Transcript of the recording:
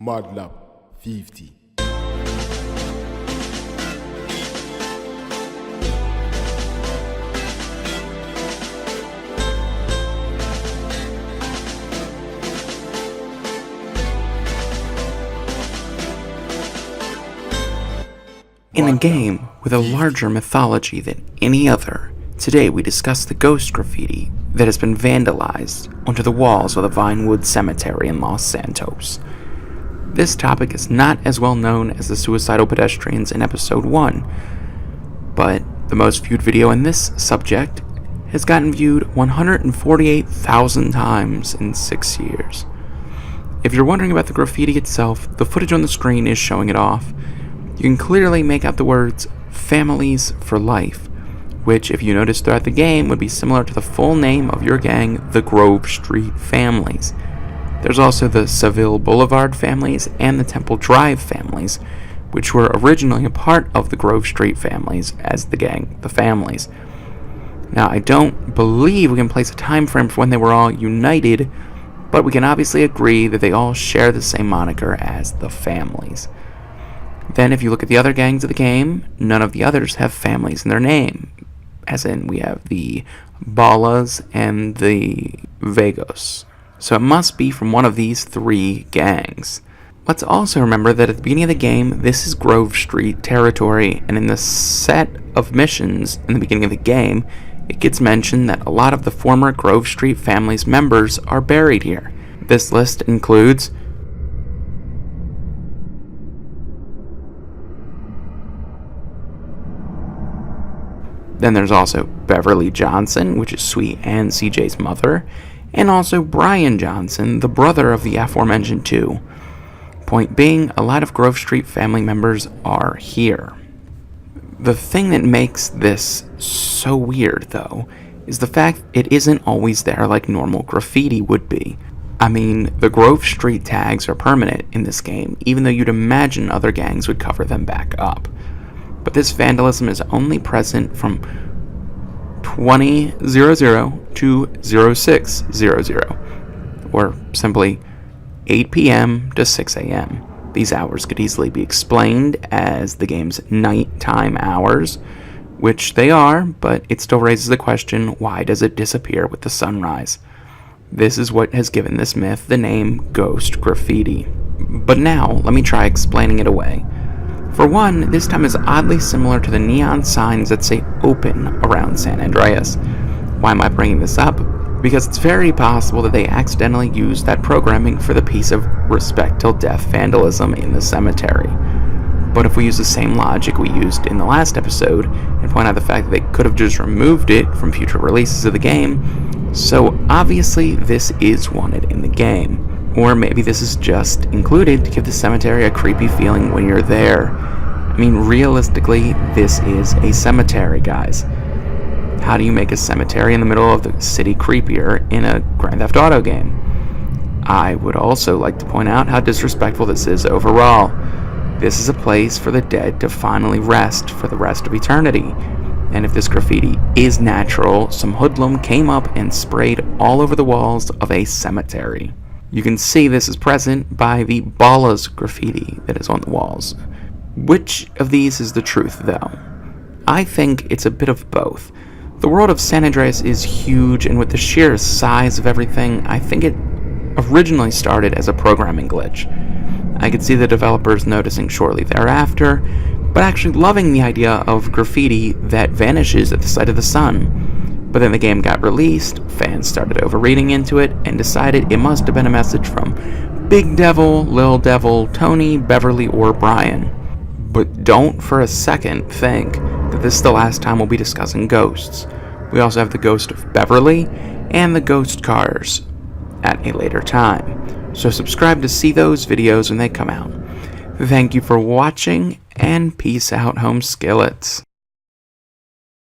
Mudlup 50. In a game with a larger mythology than any other, today we discuss the ghost graffiti that has been vandalized onto the walls of the Vinewood Cemetery in Los Santos. This topic is not as well known as the suicidal pedestrians in episode 1, but the most viewed video in this subject has gotten viewed 148,000 times in 6 years. If you're wondering about the graffiti itself, the footage on the screen is showing it off. You can clearly make out the words "Families for Life," which, if you notice throughout the game, would be similar to the full name of your gang, the Grove Street Families. There's also the Seville Boulevard Families and the Temple Drive Families, which were originally a part of the Grove Street Families as the gang, the Families. Now, I don't believe we can place a time frame for when they were all united, but we can obviously agree that they all share the same moniker as the Families. Then if you look at the other gangs of the game, none of the others have families in their name. As in, we have the Balas and the Vagos. So it must be from one of these three gangs. Let's also remember that at the beginning of the game, this is Grove Street territory, and in the set of missions in the beginning of the game, it gets mentioned that a lot of the former Grove Street Families members are buried here. This list includes Then there's also Beverly Johnson, which is Sweet and CJ's mother, and also Brian Johnson, the brother of the aforementioned two. Point being, a lot of Grove Street family members are here. The thing that makes this so weird, though, is the fact it isn't always there like normal graffiti would be. I mean, the Grove Street tags are permanent in this game, even though you'd imagine other gangs would cover them back up. But this vandalism is only present from 20:00 to 06:00, or simply 8 p.m. to 6 a.m. These hours could easily be explained as the game's nighttime hours, which they are, but it still raises the question, why does it disappear with the sunrise? This is what has given this myth the name Ghost Graffiti. But now, let me try explaining it away. For one, this time is oddly similar to the neon signs that say "Open" around San Andreas. Why am I bringing this up? Because it's very possible that they accidentally used that programming for the piece of Respect Till Death vandalism in the cemetery. But if we use the same logic we used in the last episode, and point out the fact that they could have just removed it from future releases of the game, so obviously this is wanted in the game. Or maybe this is just included to give the cemetery a creepy feeling when you're there. I mean, realistically, this is a cemetery, guys. How do you make a cemetery in the middle of the city creepier in a Grand Theft Auto game? I would also like to point out how disrespectful this is overall. This is a place for the dead to finally rest for the rest of eternity. And if this graffiti is natural, some hoodlum came up and sprayed all over the walls of a cemetery. You can see this is present by the Balas graffiti that is on the walls. Which of these is the truth, though? I think it's a bit of both. The world of San Andreas is huge, and with the sheer size of everything, I think it originally started as a programming glitch. I could see the developers noticing shortly thereafter, but actually loving the idea of graffiti that vanishes at the sight of the sun. But then the game got released, fans started overreading into it, and decided it must have been a message from Big Devil, Lil Devil, Tony, Beverly, or Brian. But don't for a second think that this is the last time we'll be discussing ghosts. We also have the ghost of Beverly and the ghost cars at a later time. So subscribe to see those videos when they come out. Thank you for watching, and peace out, home skillets.